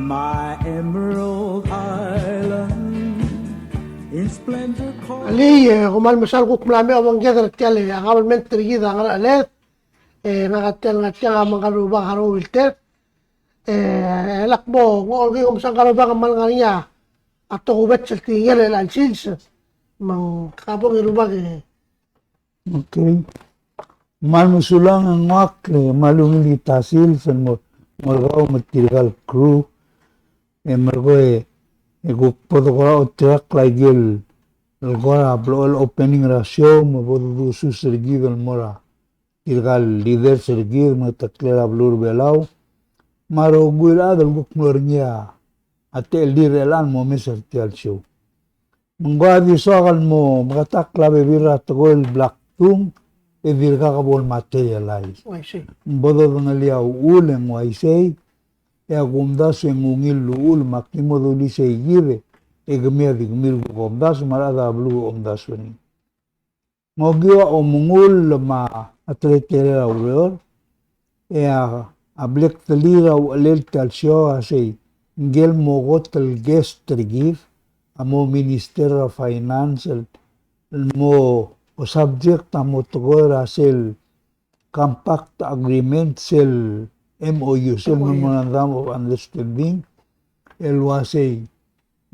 my Emerald Island in splendor called. Ali kumal masal ko kumlami awang gedar tiale akabal mentri gida ngara alet ngatel amang karuba karo wilter lakbo ngol gi umsang karuba kamal ngariya atau ubet tinggal el alcins mang kabong iruba ge. Okay. Manusulang ang wak malungili tasil san morgao material crew mergo gukpodo ko track laigel gora blol opening ratio mo bodu su sergidel mora tirgal leader sergid mo taklera blur belau maro guila dal gukmornya ate lirelan mo meser tial show mengwadi soal mo makatakla bebira togol black tung edir kakabol materialize. Bodo ngaliaw uleng waisay gumdas yung ungil luul makimoduli say gire gamir digmil gumdas marada blu gumdas ni. Ngogiwa mungul ma atletere auror ablek talira alel talsyo asay ngel mogot tal guest tergif amo Minister of Finance mo o subject amo tugora sel compact agreement sel MOU sel memorandum of understanding el wasay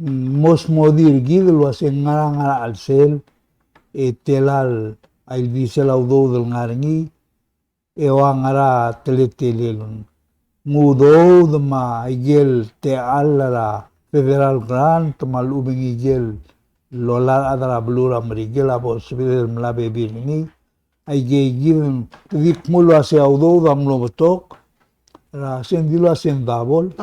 mos modir gid el wasay ngara al sel telal ay bisel audo del ngaringi ngara teletelelun mudo dama igel te allara federal grant malubing igel lola adara blura merigel abo sebidel melabe birni ay given dik mulo ase audo damlo betok ra sendilo asen dabol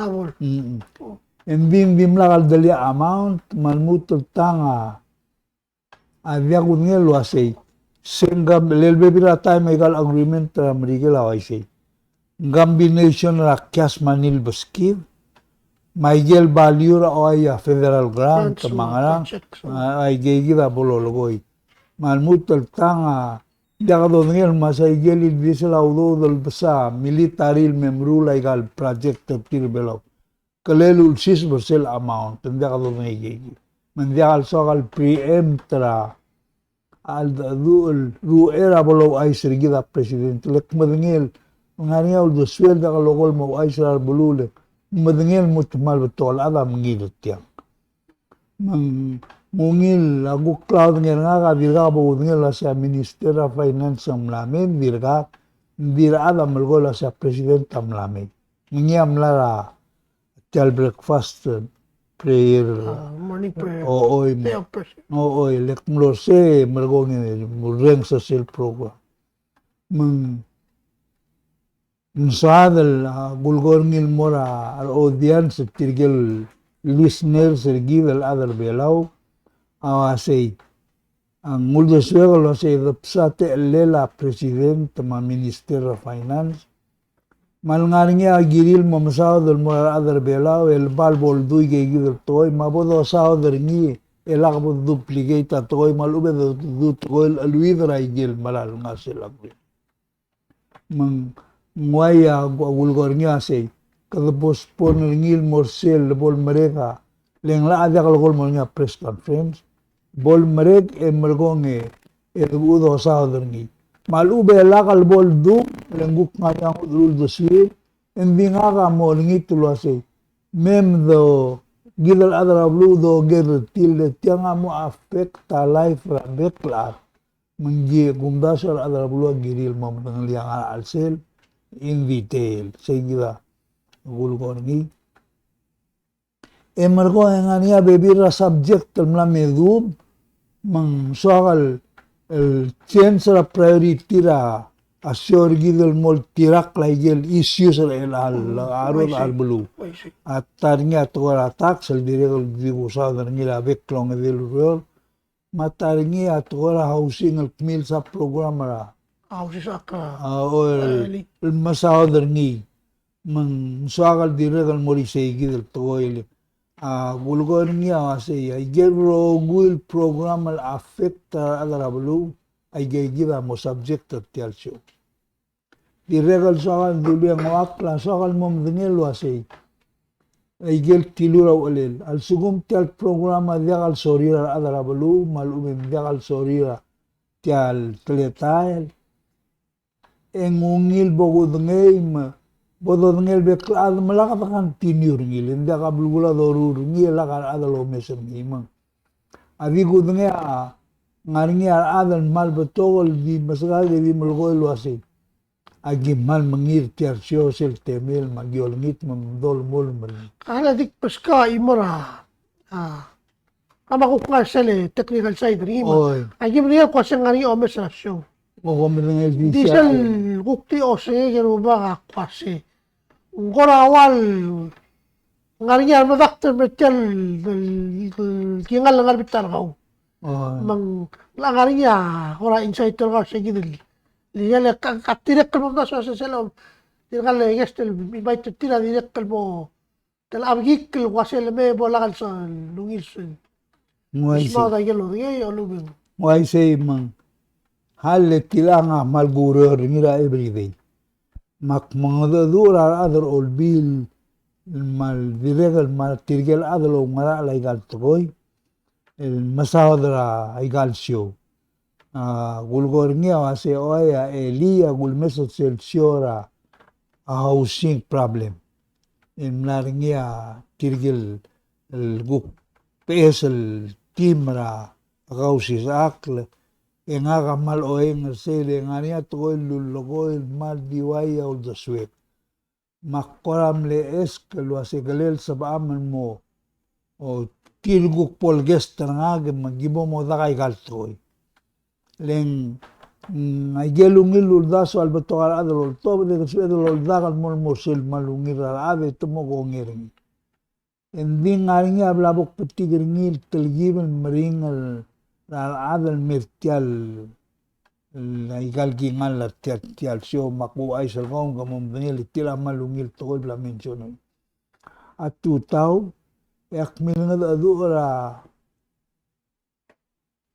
endim la galdelia amount malmut tanga avia gunel lo ase sengam lelbe birata megal agreement ra merigel awai combination ra cash manil beskiv Maigel value ra oya federal grant mangara ay gigida bolologoy malmut tanga jagado ngel masay gelil bisel audo del besa military memru legal project tir belo kalelul 6% amount jagado ngegi mendial sogal preempt ra al dul ruera bolo ay sergida presidente lek madengel ngania ul do suelda kalogol mo ay sar bolule madengel mutmal betul ada mengil tiang mungil lagu cloud nga dirga bo ngel sa Minister of Finance amlamen dirga ada melgola sa president amlamen ngiam lara tal breakfast prayer Morning prayer oy lek mlose melgo ngi mureng sa sel program Nsadal bulgor ngil mora al audience tirgel listeners sergidel adal belau awasay ang muldo swego say repsate lela president ma Minister of Finance malngaringi agiril mamsao del mora adal belau el balbol duy gigidel toy mabodo sao derngi elakbo duplicate toy malube du toy aluidra igil malal ngaselagri Nguaya gulgornya say kadapos po ngil morsel bol mereka lengla ada kalgol molnya press conference bol merek mergonge udo sa derni malube la kal bol du lengguk ngayang dul doswi endinga ka molngi tulo say mem do gidal adra blu do ger til tianga mo affecta life rabeklar mengi gumdasar adra blu giril mom liang alsel in detail seguida gulgorni emergo engania bebira subject mla medub mang soal el chance la priority ra asyor gidel mol tirak laigel issues el arod albulu atarnya tora tax el dirego dibusa darngira beklong del rol matarnya tora housing el mil sa program ra el masao derni mang soal dirego mori seguidel toil gulgornia say ay gebro gul program al affect adarablu ay giba mo subject at show di regal soal dulia ngwakla soal mom dingel wasay igel tilura walel al sugum tial programa diagal sorira adara balu malum diagal sorira tial tletael engungil bogudngey ma bododngel beklad malakat kan tinur ngil inda kabulgula dorur ngil lakar adalo mesem imang adigudngey ngaringi adal mal betogol di masagagi di malgoy luasi agimal mangir tiar sio sel temel magiol ngit mamdol mol mal Kala dik paska imora. Kama ko nga sele technical side rin mo. oy Agim riya ko sa ngari o mesrasyon. mo komdengel di Di sel kukti o se gero ba ka kwase. Ngora awal ngari niya madakter metel kingal ngar bitar kau. oy Mang ngari niya ora insider ka sa gidil. Liya le katirek kalmo na sa selom. Tirgal le gestel invite tira direct kalmo. Tal abgik kal wasel me bolagal sa lungis. moy Isma da gelo ye olubing. moy say mang halle tilanga malgurur ngira everyday mak mangada dura adar ol bil mal diregal mal tirgel adalo ngara la igal toy el masadra igal show gulgor ngia wase oya elia gul meso sel siora a housing problem in ngia tirgel el guk pesel timra gausis akle en aga mal oeng sele ngania toil lulogoil mal diwaya ul the sweat makoram le esk lo asegalel sabaman mo o tilguk polgester ngage magibo mo dagay galtoy len ay gelungil uldaso albeto adol tobe de suedo dagal mol mosil malungir ade tomo gongering en din ngaringi ablabok petigiringil telgiben meringal adal mertial la igal gingal la tial sio maku ay salgong gamom benil tila malungil tol bla mentiono atu tau yak minga adura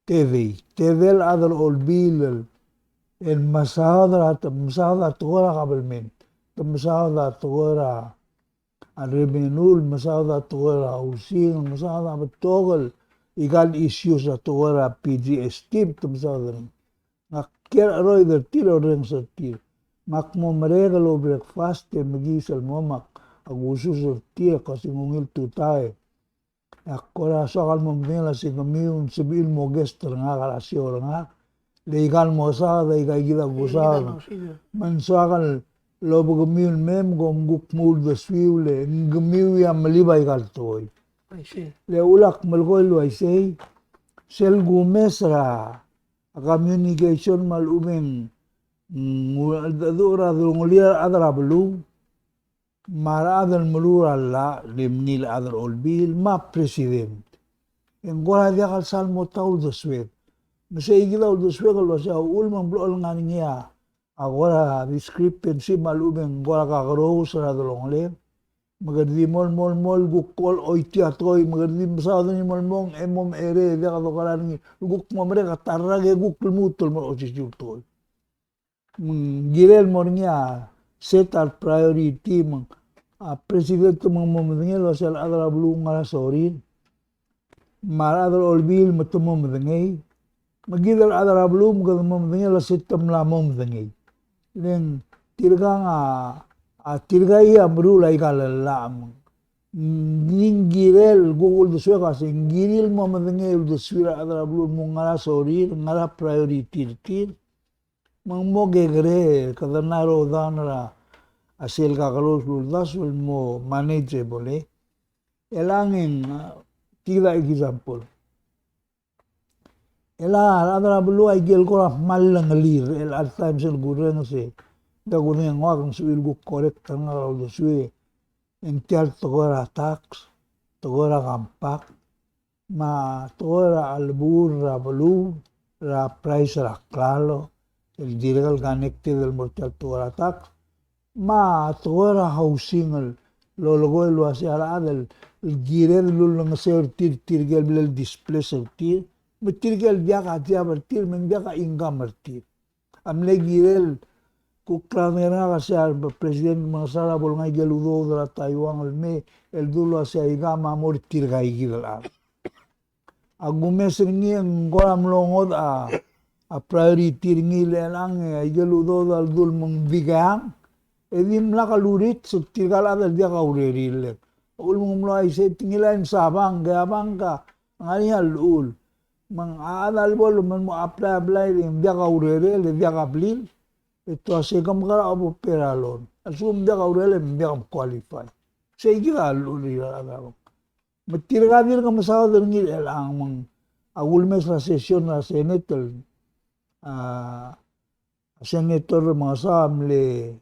TV adal olbil el masada tora qabelment masada tora الريبينول مساعدة طويلة أوسين مساعدة بالتوغل يقال إيشيوس طويلة بي جي اس تيب تمساعدة نكير رويدر تير ورنسر تير مكمو مريغلو بريكفاست مجيس المومك أغوشوس تير قاسي مونيل توتاي أكورا سوغل ممدين لسيكميون سبيل موغستر نغا راسيور نغا ليقال مساعدة يقال جيدا مساعدة من سوغل lo bugamiul mem gom guk mul the swiule ngamiu ya malibay galtoy I see. le ulak malgoy lo ay say sel gumesra communication mal umen dura dungulia adra blu mara adal mulura la limnil adar olbil ma president en gora dia kal salmo taul the swed mesay gila the swed lo sa ulman blo ngania agora discrepancy malumen gora kagro sa dolongle magardi mol gukol oiti atoy magardi masado ni molmong emom ere de kadokaran ni guk momre katarage guk mutol mo osisutol girel mornia set al priority mang a president mang momdengel wasal adra blu ngara sorin maradol olbil matumom dengei magidal adra blu momdengel sitam la momdengei len tirganga tirgai amru lai kalalam ningirel google de suega singiril momdengel de suira adra blu ngara sorin ngara priority tir mang mo gegre kadanaro danra asel kagalos luldas mo manageable elangin tira example ela adra blu ay gel ko malang lir el at times el gureng se da gureng ngak suil gu correct nga lo sui ential togora tax togora gampak ma togora alburra blu la price la claro el diregal ganecte del mortal togora tax ma togora housing lo logo lo hace al el girer lo ngaseur tir gel bel display tir metirgel biaka dia bertir men biaka ingam bertir amle girel Kukramera kasi al president masara bol ngai geludo dra Taiwan el dulo asia igama mor tirgai gidala. Agume seringi ngoram longod a priority ringi lelang ay geludo dal dul mong bigang edim la kalurit so tirgala dal dia kaureril. Ul mong mulai se tingilain sabang ga bangka ngani alul. Mang adal bol man mo apply dia kaureril dia kablil. Ito así como que abo peralon. Asum dia kaurele dia qualify. Sei gira luli la. Matirga dir ka masawa derngi elang mang agul mes la session la senator senator masam le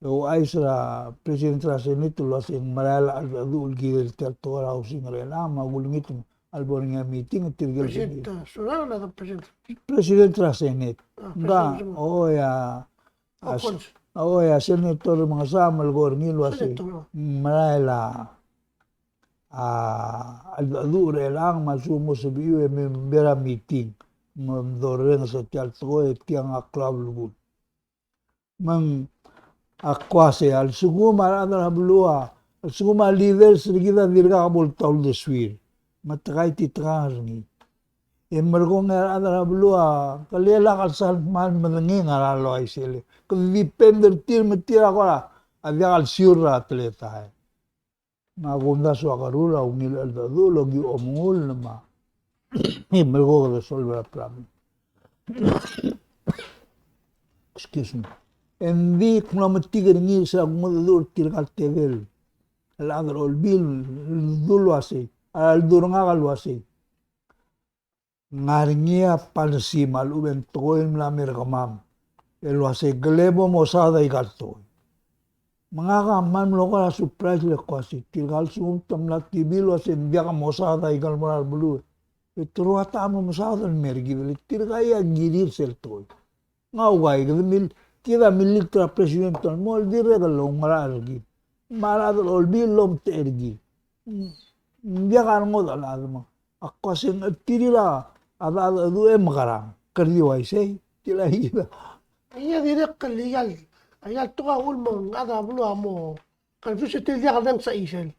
o aisra president la senator lo sing marala adul gir tertora using rela magul ngitum albornya meeting tirgel Presidente Sudan atau president la senate. Nga Presidente ya senator masam albornya lo sing marala al-dur elang masumo sabiu membera meeting mendoreng setiap toy tiang aklab lubut mang akwase al suguma adar hablua al suguma leader sergida dirga kabul taul deswir matkai titrarni emergong adar hablua kalela kalsal man menengi ngaralo aisele kevipender tir metira kola avia al siura atleta magunda suakarula umil al dadulo gi omul nama emergo resolve la problem. Excuse me. En vi kuna matigar ngi sa gumadur tirgal tevel al adar olbil dulu ase al duranga galu ase ngarngia palsi mal uben toin la mergamam elo ase glebo mosada igalto mga man lo ka surprise le kwasi tirgal sum tamla tibilo ase biaka mosada igal moral bulu itro ata mo mosada mergi tirga ya girir selto ngau gai gmil kida militra president mol dire galo maralgi marad olbil lom tergi biaka ngod ala mo akwasen tirila ada du emgarang kerdi waisei tilahila iya direk legal ayal tuka ulmong ada bulu amo kan fiso tilya kadang sa isel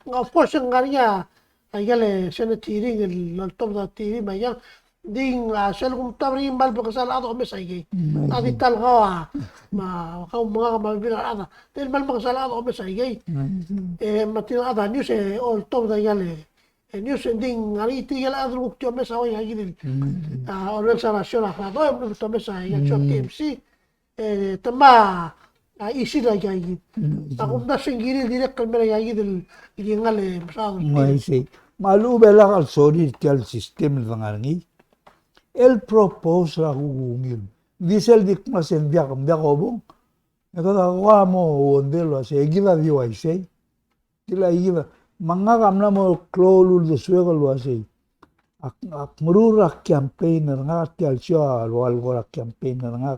nga of course ang ngariya ayal sena tiring el top da tiri maya ding sel kum tabri imbal bakasal ato mes ay adi tal gawa ma kau mga mabila ada tel mal bakasal ato mes ay matil ada news all top da yale news ding ngari tigel adru bukti mes ay gidil organizasyon ako do to mes ay shop KMC tama isi la yagi ako na singiri direct kamera yagi del ingale masado maisi malu bela kal sorry kel system dangarngi el propose la gugungil diesel dik masen biak obong nakada wa mo ondelo se gila dio ai sei tila gila manga kamna mo klolul de suego lo asei ak murura campaigner nga tial sia lo algo campaigner nga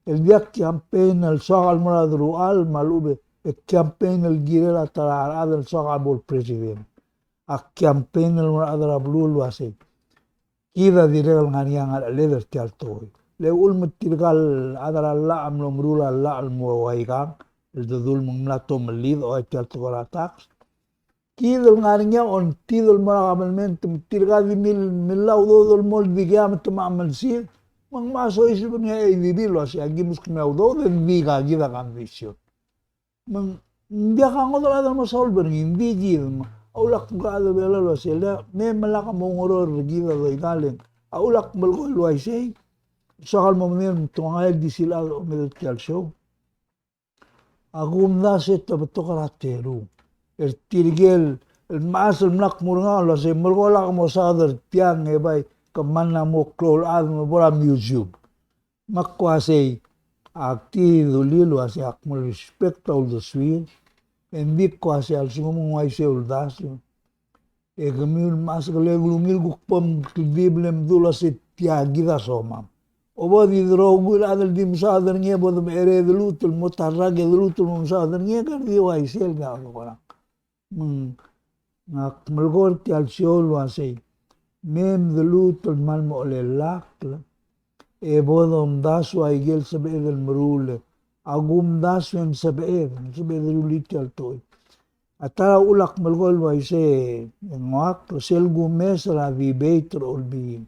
el via campaign el sogal moradru al malube el campaign el girela tara el sogal bol president a campaign el moradra blue lo hace kida direl nganiang al leader tial toy le ul mutirgal adara la amlo mrula la al mo waigang el dudul mumlato melid o tial to tax kida nganiang on tidul moragalmente mutirgal mil do mol bigam to mamal si mang maso isip niya ibibilo siya gimus kumaudo den biga gida condition mang dia ka ngodo ada mo solver hindi gid aulak grado belalo siya me malaka mo ngoror gida do igalen aulak malgo lo ay say sakal mo men tungal di sila medical show agum da se to karatero el tirgel el masal mlak murnga lo se malgo la mo sadar tiang e bay kamana mo klol mo bora museum makwasay akti dulilo ase akmol respect all the swir en bikwasay al sumong ay se uldas gamil mas gale glumil gukpam biblem dula se tiagi da soma obo di drogul adal di musadar nge bod ere dulutul mutarrag dulutul musadar nge kar di ay sel ga ko akmol gor ti al siol wasay mem dulutul mal mo lelak bodom dasu aigel sabeed el merule. Agum dasu en sabeed rulital toy. Atara ulak malgol wa ise ngoak sel gumes la vibeitro olbi.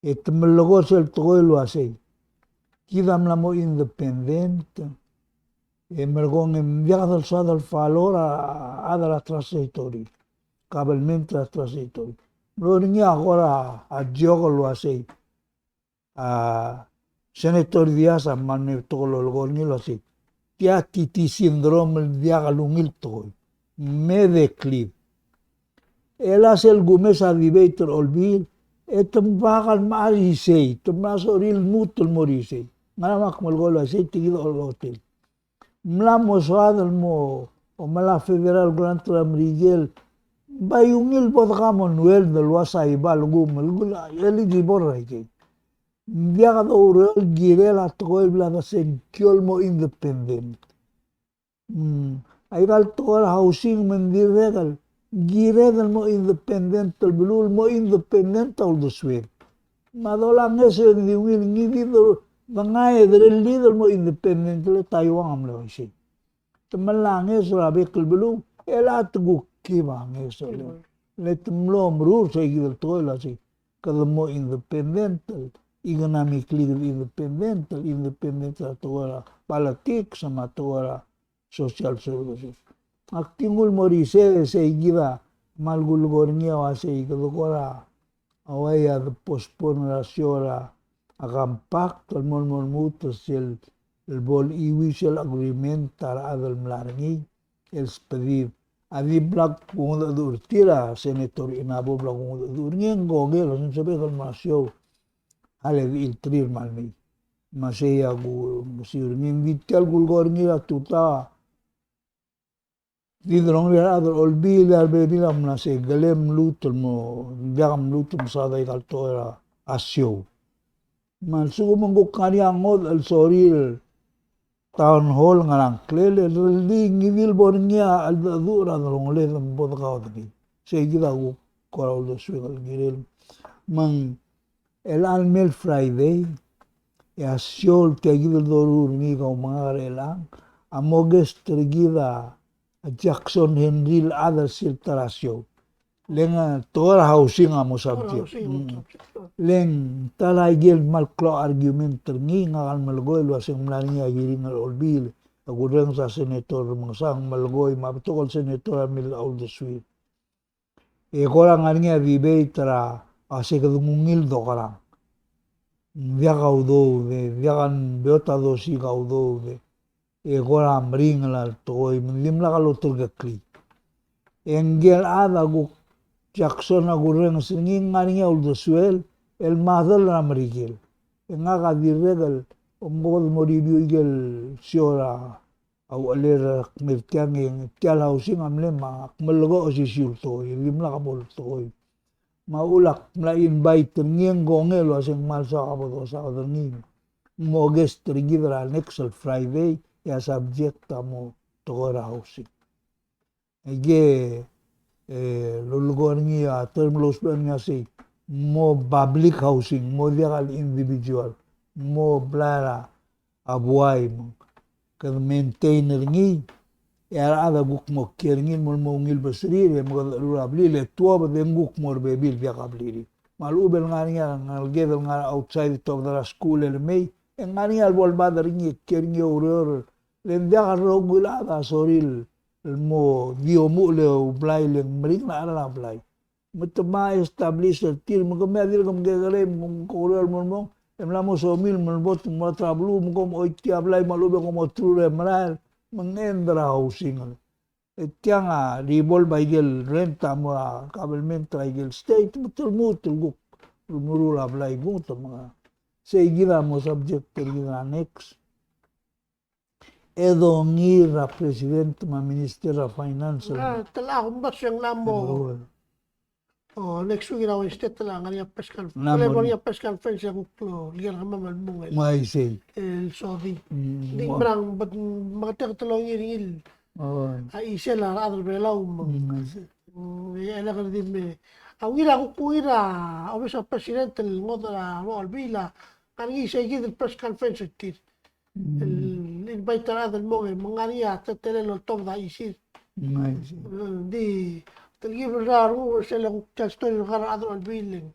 Et melgo sel toy lo ase. Kidam la mo independent. Emergón en viajes del suave del valor a la trajectoria. Cabalmente la trajectoria. Lo niña ahora a Diogo lo hace. A Senator Díaz a Manito lo gorni lo hace. Ya titi síndrome el diagalungil toy. Me declive. Él hace el gumes a vivetor olvid. Etam bagal marisei. Tomas oril mutul morisei. Nada más como el gol hace tigido al hotel. Mlamos adal mo o mala federal Grand Tramrigel bayungil bodgamon wel del wasai balgum gula eli di borrege biaga do urel girela toel blada sen kiolmo independent aigal toel housing mendiregal giredal mo independent el blul mo independent al do swed madola ngese di wil ngidido bangai del líder mo independent le Taiwan amlo si temelang eso la bekel belum elat gu kibang eso le temlo mrur se gidel tola si kada mo independent economic leader independent tola politik sama tola social services aktingul morise se gida malgul gornia wa se gidokora awaya de pospon la siora agam pacto el mol mutus el bol iwisel agreement tara adal mlarangi el spedir adi black punga dur tira senator inabo black punga dur ngengo gelo sin saber el masio ale il trir malmi masaya gu musir nin vital gulgor ngira tuta didrong ya adal olbi dal bebila mnase galem lutul mo gam lutum sada ikaltora asio man sugo monggo kari angod al soril town hall ngarang klele li ngivil bornya al dura dong le bod gaudi se gida go koral do sugal girel man el almel friday ya siol te gida dorur ni go mangarela amoges tergida Jackson Henry ada siltarasyo lenga toda housing amo subject leng talaigel malklo argument terni ngal malgoy lo aseng mlani agiri ngal olbil agureng sa senator mangsang malgoy mabtol senator mil all the sweet e kora ngarnya vibe tra ase kadungil do kara viaga udo de viagan beota do si gaudo de e kora mring la toy limla kalo turgakli engel ada gu Jackson agureng singing ngarinya uldo suel el madal ramrigel engaga diregal ombol moribio igel siora au aler mertiang yang tial housing amlema melgo osisul to limla kabol to maulak mla invite ngeng gongel aseng malsa abo sa odning moges trigidra next Friday ya subject amo to housing ege lulugornya term losnya sih mo public housing mo legal individual mo blara abuay mo kan maintainer ngi era ada guk mo kerngin mo ngil basri mo rulabli le tuwa de guk mo bebil via kabli malu bel ngania ngal gedel ngal outside of the school el mei ngania bol badar ngi kerngi urur len dia rogulada soril mo dio mu le blay le mring na ala blay matma establish el tir mo me dir kom gegale mo korel mo emla mo so mil mo bot mo trablu mo kom oitia blay malu be kom trure mral mengendra housing etianga ribol baigel renta mo kabelment traigel state mutul guk murula blay guk mga seguida mo subject tergida next Edo ngira presidente ma minister of finance. Tala kumbas yang lamo. Oh, next week raw state tala ngari peskan. Kale mo ya peskan friends yang klo liyan kama malmung. Mai sei. El Saudi. Di brang bat mga talong iril. Oh. Ai sela adal belaw mo. Ya la kan di me. Awira ko kuira, obisa presidente el ngodra mo albila. Kangi segi del press conference tir. Invite other mo mangania tatele lo tong da isir. Nice. Di telgi berdaru sela kasto el gar adro al billing.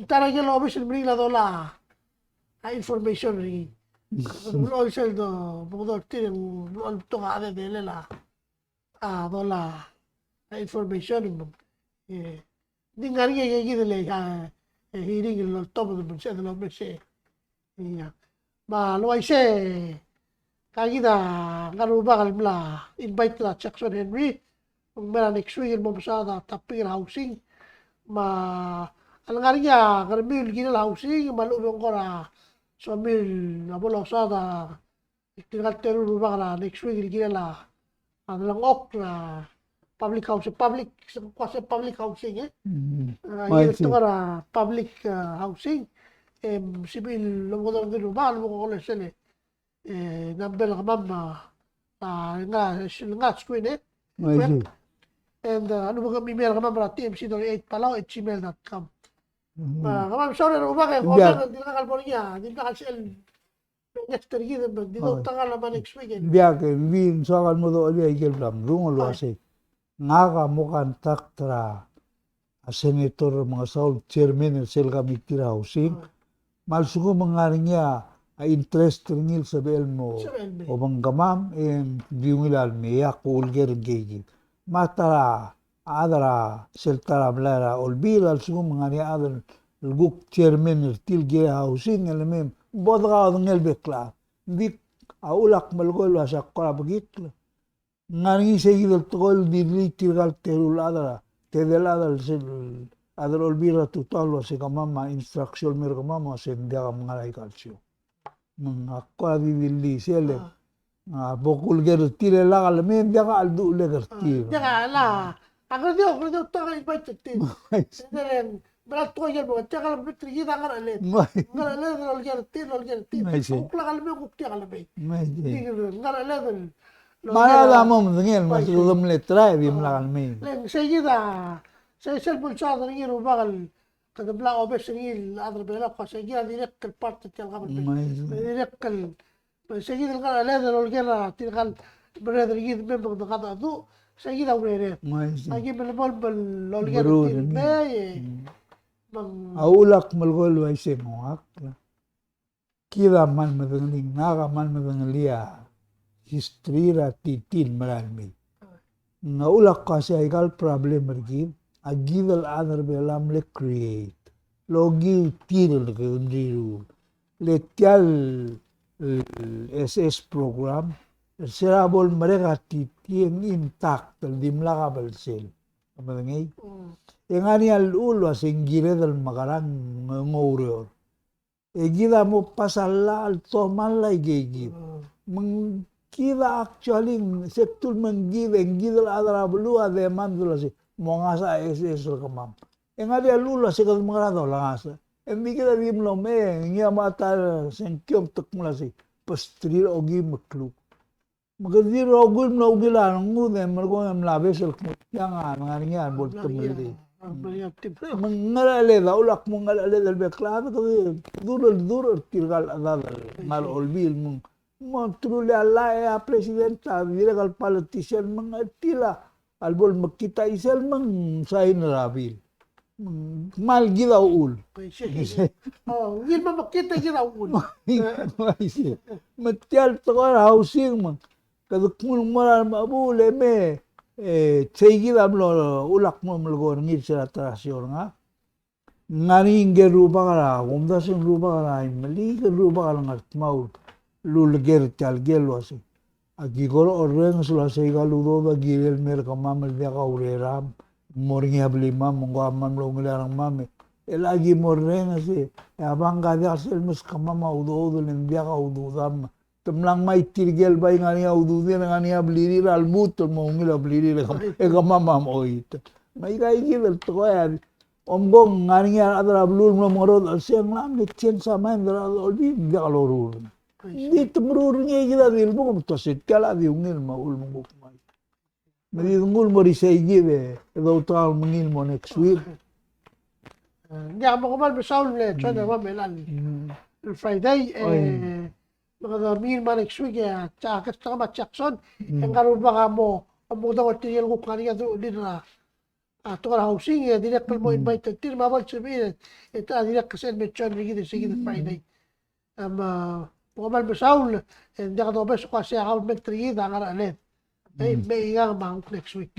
Tara ke lo bisil bring la dola. A information ri. Lo sel do bodo tir lo to ade de la. A dola a information mo. Di ngari ke gidele ha hearing lo top de se de lo mese. Ya. Ba lo ai se kagida garubakal bla invite la Jackson Henry mera next week mo pasada tapir housing ma algaria garmil gina housing malu bongora so mil abolo sada tinggal teru bakala next week gina la adalang ok na public housing public housing itu kara public housing sibil lo mo dong ba mo ko lesele number ka mama nga screen Nice. and ano ba kami email ka mama tmc.8palaw@gmail.com kamam sorry ro ba kay ko Yeah. di na California di na kasi next tergi di do tanga la next weekend Dia ke win soal mo do dia igel blam rungo lo ase. Ngaga mo kan taktra a senator mga saul chairman sel committee housing. Mal sugo mangaringya a interest ringil sa bel mo o banggamam en biungilal me ya kulger geji. Matara adara seltara blara olbil al sugo mangari adar luguk chairman tilge housing elemem bodga ngel bekla. Dik aulak malgol wasa kora begitla. Ngari seguido tol dirli tirgal terul adara tedelada sel adar olbira tutalo se kamama instruction mer kamama se ndia mangalai kalsio. Mengakwa bibilli sele. Bokul ger tire la kal men dia kal du le ger tire. ya la ako dio tanga invite tin then berat to ya bo tanga la bitri da ngara le ngara le lo ger tin ukla kal me ukti kal me ngara le Mana la mo ngel mas ulum le trai bim la kal me. len seguida se el pulsado ngir bagal kada bla o bes ngil adr bela ko seguida direct el parte del gabal direct el seguida ngara le lo ger tirgal brother yid member do kada du seguida urere agi bel bol lo ger tin me Aulak malgol wa ise moak. Kira man madangling naga man madanglia history ra titin maralmi. Naulak kasi aigal problem mergin agidal adar belam le create. Logi tiril ke undiru. Letial SS program serabol mereka titin intact dimla kabal sel. Amadangay. Yang ani al ulo singgire del magarang ngoror. Egida mo pasala al toman la igegid. Mengkida actually sektul menggida engida adara blua de mandula si mongasa SS kamam. Yang ani al ulo sikat magarado langasa. Endi kita dim lo me ngia mata sengkyom tuk mula si pastrir ogi makluk. Magadir ogul na ugila ngude mergo am labesel yang ngani bol tumili. Mengalale da ulak mengalale dal beklada ko dur tirgal adal mal olbil mon trule alla ya presidenta viral politician mengatila albol makita isel mang sain rabil mal gida ul ngil ma makita gida ul matial to housing man kadukmul moral mabule me seguida lo ulak mo malgor ngir sila trasyor nga ngani geru bagara gumda sin ruba gara mali geru bagara ngat mau lulger tal gelo asi agigor orren sula seiga ludo ba girel mer kamam dia ka ureram morngi ablima mongo amam lo ngilarang mame elagi morren asi abang gada sel mus kamam udo dia ka udo dam temlang mai tirgel bay ngani audu dia ngani abliri albut mo ngila abliri e kamama moit mai gai gidel to ya ombong ngani adra ablul mo morod siang lam ni tien sama ndra olbi galorur di temrur ngi gida dil mo to sit kala di ungil ma ul mo mai mari ungul mo ri sei gibe do tal mungil mo next week Hindi ako makumal, Saul, Chon, Melan. Friday, mga minima next week, tsaka Jackson, ang karoon baka mo, ang mga daw tinil ko kanina doon din na, ito ka na housing, direct mo invited, tinamawal sabihin, ito na direct kasi may Chon, sige Friday. Makumal, Saul, hindi ka daw ba, so kasi ako mag-3, ang aralan. May ingang mahang next week.